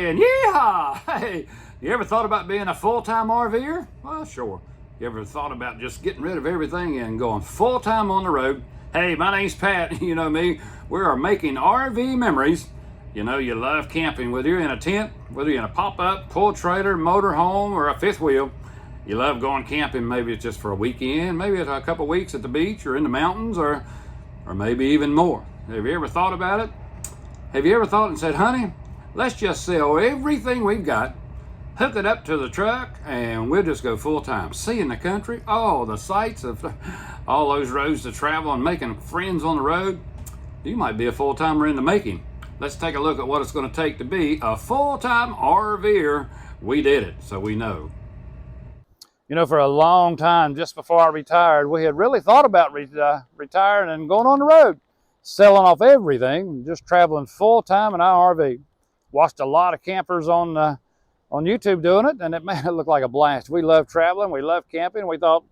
saying, yeehaw! Hey, you ever thought about being a full-time RVer? Well, sure. You ever thought about just getting rid of everything and going full-time on the road? Hey, my name's Pat. You know me. We are making RV memories. You know, you love camping, whether you're in a tent, whether you're in a pop-up, pull trailer, motorhome, or a fifth wheel. You love going camping. Maybe it's just for a weekend, maybe it's a couple weeks at the beach or in the mountains, or maybe even more. Have you ever thought about it? Have you ever thought and said, honey, let's just sell everything we've got, hook it up to the truck, and we'll just go full-time. Seeing the country, all the sights of all those roads to travel and making friends on the road. You might be a full-timer in the making. Let's take a look at what it's going to take to be a full-time RVer. We did it, so we know. You know, for a long time, just before I retired, we had really thought about retiring and going on the road, selling off everything, just traveling full-time in our RV. Watched a lot of campers on YouTube doing it, and it made it look like a blast. We love traveling, we love camping. We thought,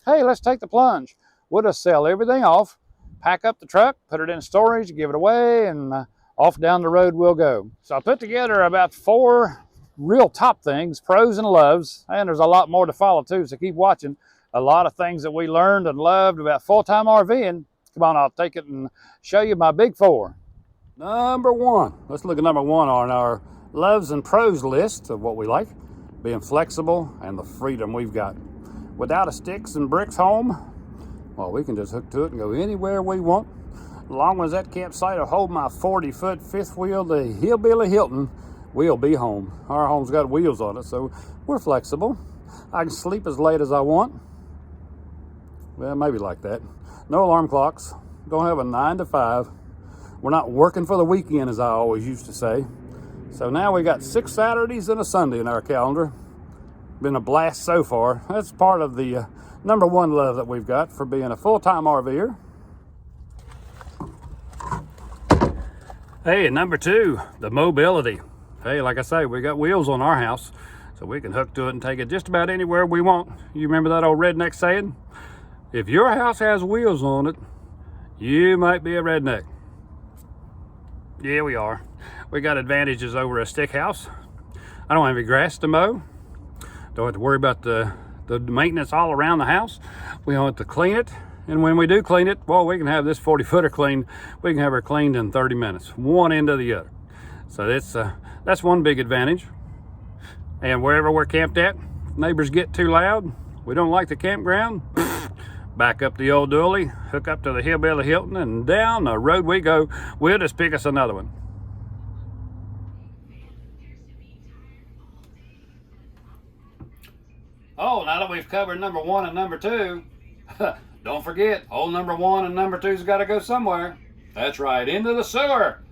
hey, let's take the plunge. We'll just sell everything off, pack up the truck, put it in storage, give it away, and off down the road we'll go. So I put together about 4 real top things, pros and loves, and there's a lot more to follow too, so keep watching. A lot of things that we learned and loved about full-time RVing. Come on, I'll take it and show you my big 4. Number 1, let's look at number 1 on our loves and pros list of what we like. Being flexible and the freedom we've got. Without a sticks and bricks home, well, we can just hook to it and go anywhere we want. As long as that campsite will hold my 40-foot fifth wheel, the Hillbilly Hilton, we'll be home. Our home's got wheels on it, so we're flexible. I can sleep as late as I want. Well, maybe like that. No alarm clocks. Don't have a 9 to 5. We're not working for the weekend, as I always used to say. So now we got 6 Saturdays and a Sunday in our calendar. Been a blast so far. That's part of the number 1 love that we've got for being a full-time RVer. Hey, and number 2, the mobility. Hey, like I say, we got wheels on our house, so we can hook to it and take it just about anywhere we want. You remember that old redneck saying? If your house has wheels on it, you might be a redneck. Yeah, we are. We got advantages over a stick house. I don't have any grass to mow. Don't have to worry about the maintenance all around the house. We don't have to clean it. And when we do clean it, well, we can have this 40-footer cleaned. We can have her cleaned in 30 minutes, one end to the other. So that's one big advantage. And wherever we're camped at, if neighbors get too loud, we don't like the campground, back up the old dually, hook up to the Hillbilly Hilton, and down the road we go. We'll just pick us another one. Oh, now that we've covered number 1 and number 2, don't forget, old number 1 and number 2's got to go somewhere. That's right, into the sewer.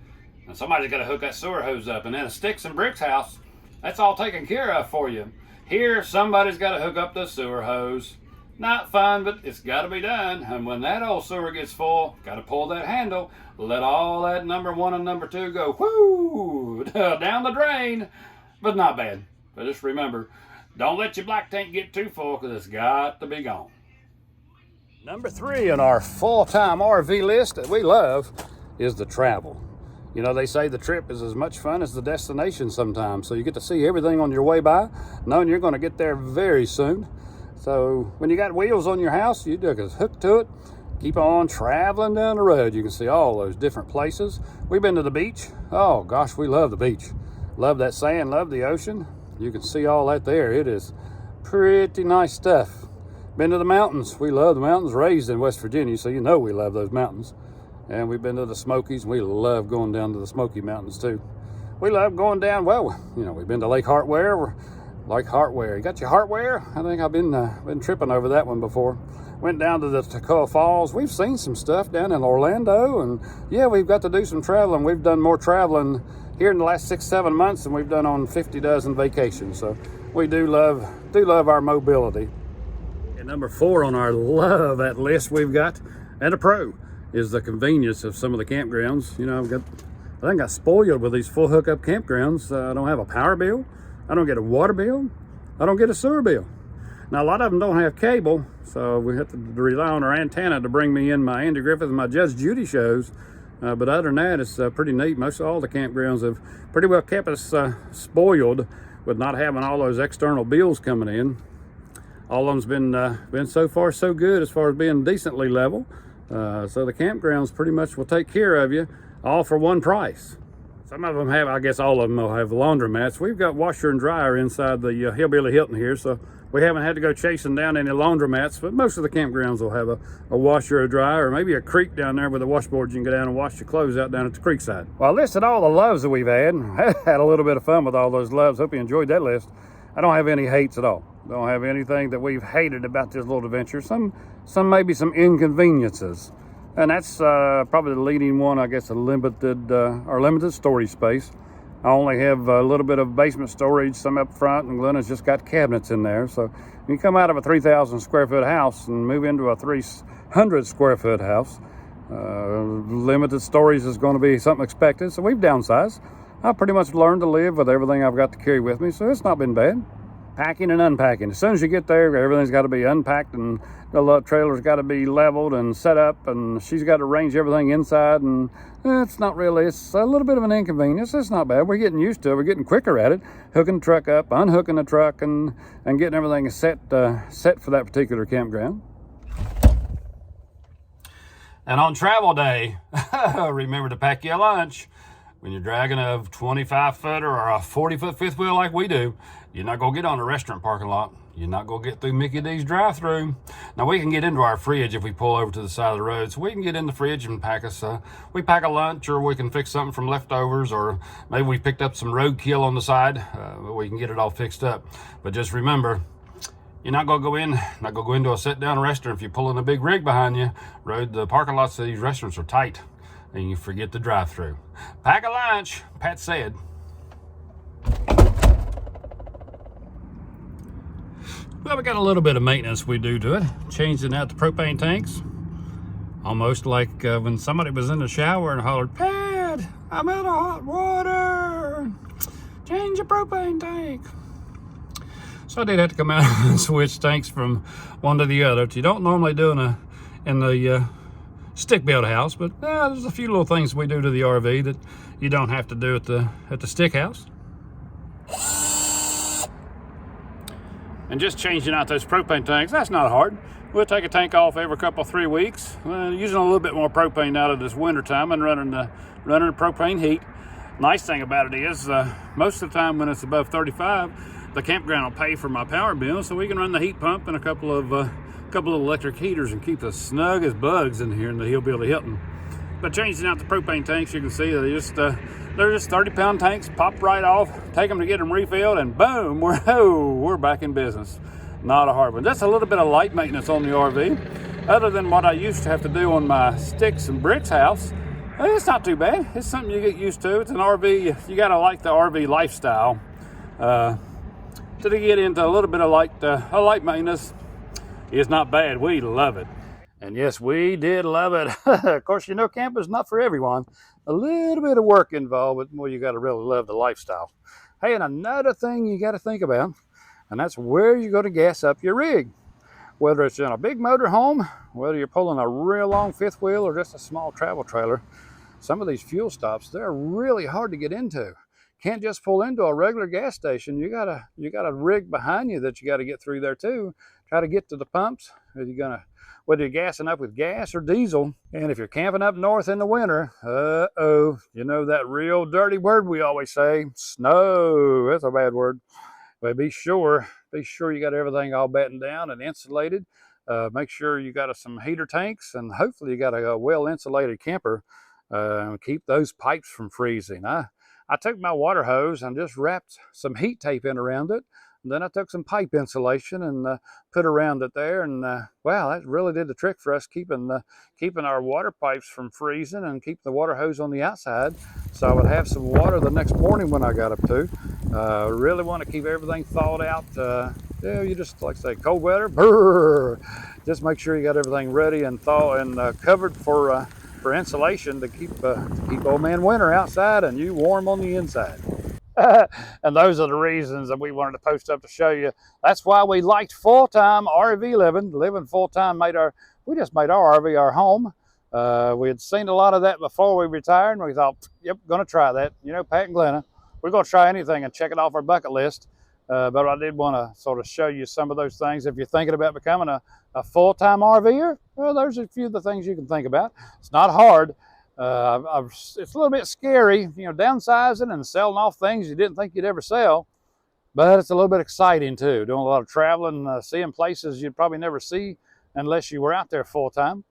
And somebody's got to hook that sewer hose up. And then a sticks and bricks house, that's all taken care of for you. Here, somebody's got to hook up the sewer hose. Not fun, but it's got to be done. And when that old sewer gets full, got to pull that handle, let all that number 1 and number 2 go whoo down the drain. But not bad. But just remember, don't let your black tank get too full, because it's got to be gone. Number 3 on our full-time RV list that we love is the travel. You know, they say the trip is as much fun as the destination sometimes. So you get to see everything on your way by, knowing you're going to get there very soon. So when you got wheels on your house, you just hook to it, keep on traveling down the road. You can see all those different places. We've been to the beach. Oh gosh, we love the beach. Love that sand, love the ocean. You can see all that there. It is pretty nice stuff. Been to the mountains. We love the mountains. Raised in West Virginia, so you know we love those mountains. And we've been to the Smokies. We love going down to the Smoky Mountains too. We love going down, well, you know, we've been to Lake Hartwell. Lake Hartwell. You got your Hartwell? I think I've been tripping over that one before. Went down to the Toccoa Falls. We've seen some stuff down in Orlando, and yeah, we've got to do some traveling. We've done more traveling here in the last 6-7 months than we've done on 50 dozen vacations. So we do love our mobility. And number 4 on our love that list we've got, and a pro, is the convenience of some of the campgrounds. You know, I think I got spoiled with these full hookup campgrounds. I don't have a power bill. I don't get a water bill. I don't get a sewer bill. Now, a lot of them don't have cable, so we have to rely on our antenna to bring me in my Andy Griffith and my Judge Judy shows. But other than that, it's pretty neat. Most of all the campgrounds have pretty well kept us spoiled with not having all those external bills coming in. All of them's been so far so good as far as being decently level. So the campgrounds pretty much will take care of you, all for one price. Some of them have, I guess all of them will have laundromats. We've got washer and dryer inside the Hillbilly Hilton here, so we haven't had to go chasing down any laundromats, but most of the campgrounds will have a washer, a dryer, or maybe a creek down there with a washboard you can go down and wash your clothes out down at the creek side. Well, I listed all the loves that we've had. Had a little bit of fun with all those loves. Hope you enjoyed that list. I don't have any hates at all. Don't have anything that we've hated about this little adventure. Some maybe some inconveniences. And that's probably the leading one, I guess, our limited storage space. I only have a little bit of basement storage, some up front, and Glenna's just got cabinets in there. So you come out of a 3,000 square foot house and move into a 300 square foot house, limited storage is going to be something expected. So we've downsized. I've pretty much learned to live with everything I've got to carry with me, so it's not been bad. Packing and unpacking. As soon as you get there, everything's got to be unpacked and the trailer's got to be leveled and set up, and she's got to arrange everything inside, and it's not really, it's a little bit of an inconvenience. It's not bad. We're getting used to it. We're getting quicker at it. Hooking the truck up, unhooking the truck, and getting everything set for that particular campground. And on travel day, remember to pack your lunch. When you're dragging a 25-footer or a 40-foot fifth wheel like we do, you're not going to get on a restaurant parking lot. You're not going to get through Mickey D's drive-thru. Now, we can get into our fridge if we pull over to the side of the road. So we can get in the fridge and pack us, we pack a lunch, or we can fix something from leftovers, or maybe we picked up some roadkill on the side. We can get it all fixed up. But just remember, you're not going to go into a sit-down restaurant if you're pulling a big rig behind you. The parking lots of these restaurants are tight, and you forget the drive-thru. Pack a lunch, Pat said. Well, we got a little bit of maintenance we do to it. Changing out the propane tanks. Almost like when somebody was in the shower and hollered, "Pat, I'm out of hot water. Change your propane tank." So I did have to come out and switch tanks from one to the other, which you don't normally do in the stick-built house, but there's a few little things we do to the RV that you don't have to do at the stick house. And just changing out those propane tanks, that's not hard. We'll take a tank off every couple, 3 weeks, using a little bit more propane out of this winter time and running the propane heat. Nice thing about it is, most of the time when it's above 35, the campground will pay for my power bill, so we can run the heat pump and a couple of electric heaters and keep us snug as bugs in here in the Hillbilly Hilton. But changing out the propane tanks, you can see they're just 30-pound tanks, pop right off, take them to get them refilled, and boom, we're back in business. Not a hard one. Just a little bit of light maintenance on the RV, other than what I used to have to do on my sticks and bricks house. It's not too bad. It's something you get used to. It's an RV. You gotta like the RV lifestyle to get into a little bit of light maintenance. It's not bad. We love it. And yes, we did love it. Of course, camping's not for everyone. A little bit of work involved, but well, you got to really love the lifestyle. Hey, and another thing you got to think about, and that's where you're going to gas up your rig. Whether it's in a big motor home, whether you're pulling a real long fifth wheel or just a small travel trailer, some of these fuel stops, they're really hard to get into. Can't just pull into a regular gas station. You got a rig behind you that you got to get through there too. Try to get to the pumps. Whether you're gassing up with gas or diesel. And if you're camping up north in the winter, that real dirty word we always say, snow. That's a bad word. But be sure you got everything all battened down and insulated. Make sure you got some heater tanks, and hopefully you got a well-insulated camper. Keep those pipes from freezing. I took my water hose and just wrapped some heat tape in around it. And then I took some pipe insulation and put around it there, and wow, that really did the trick for us, keeping our water pipes from freezing and keep the water hose on the outside, so I would have some water the next morning when I got up to. Really want to keep everything thawed out. You just like say cold weather, brrr. Just make sure you got everything ready and covered for insulation to keep old man winter outside and you warm on the inside. And those are the reasons that we wanted to post up to show you. That's why we liked full-time RV living full-time. We just made our RV our home. We had seen a lot of that before we retired, and we thought, yep, going to try that. You know, Pat and Glenna, we're going to try anything and check it off our bucket list. But I did want to sort of show you some of those things. If you're thinking about becoming a full-time RVer, well, there's a few of the things you can think about. It's not hard. It's a little bit scary, you know, downsizing and selling off things you didn't think you'd ever sell. But it's a little bit exciting too, doing a lot of traveling, seeing places you'd probably never see unless you were out there full-time.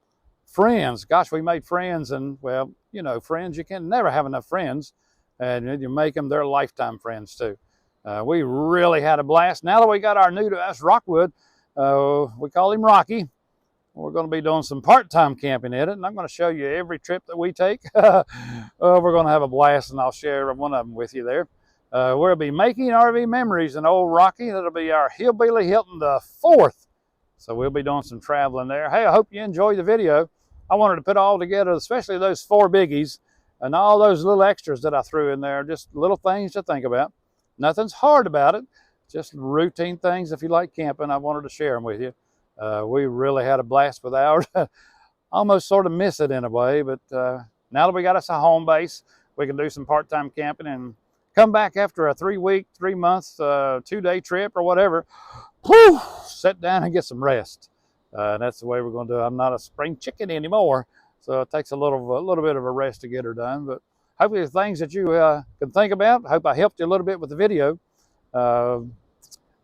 Friends, gosh, we made friends, and well, you know, friends, you can never have enough friends, and you make them their lifetime friends too. We really had a blast. Now that we got our new to us Rockwood, we call him Rocky. We're going to be doing some part-time camping in it, and I'm going to show you every trip that we take. We're going to have a blast, and I'll share one of them with you there. We'll be making RV memories in old Rocky. That'll be our Hillbilly Hilton the 4th. So we'll be doing some traveling there. Hey, I hope you enjoyed the video. I wanted to put all together, especially those 4 biggies and all those little extras that I threw in there, just little things to think about. Nothing's hard about it, just routine things. If you like camping, I wanted to share them with you. We really had a blast with ours. Almost sort of miss it in a way, but now that we got us a home base, we can do some part-time camping and come back after a 3-week, 3-month, 2-day trip or whatever. Whew, sit down and get some rest. That's the way we're going to do it. I'm not a spring chicken anymore, so it takes a little bit of a rest to get her done. But hopefully the things that you can think about. I hope I helped you a little bit with the video.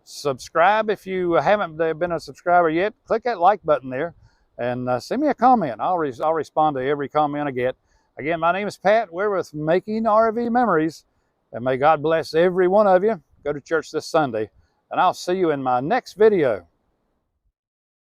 Subscribe if you haven't been a subscriber yet. Click that like button there and send me a comment. I'll respond to every comment I get. Again, my name is Pat. We're with Making RV Memories, and may God bless every one of you. Go to church this Sunday, and I'll see you in my next video.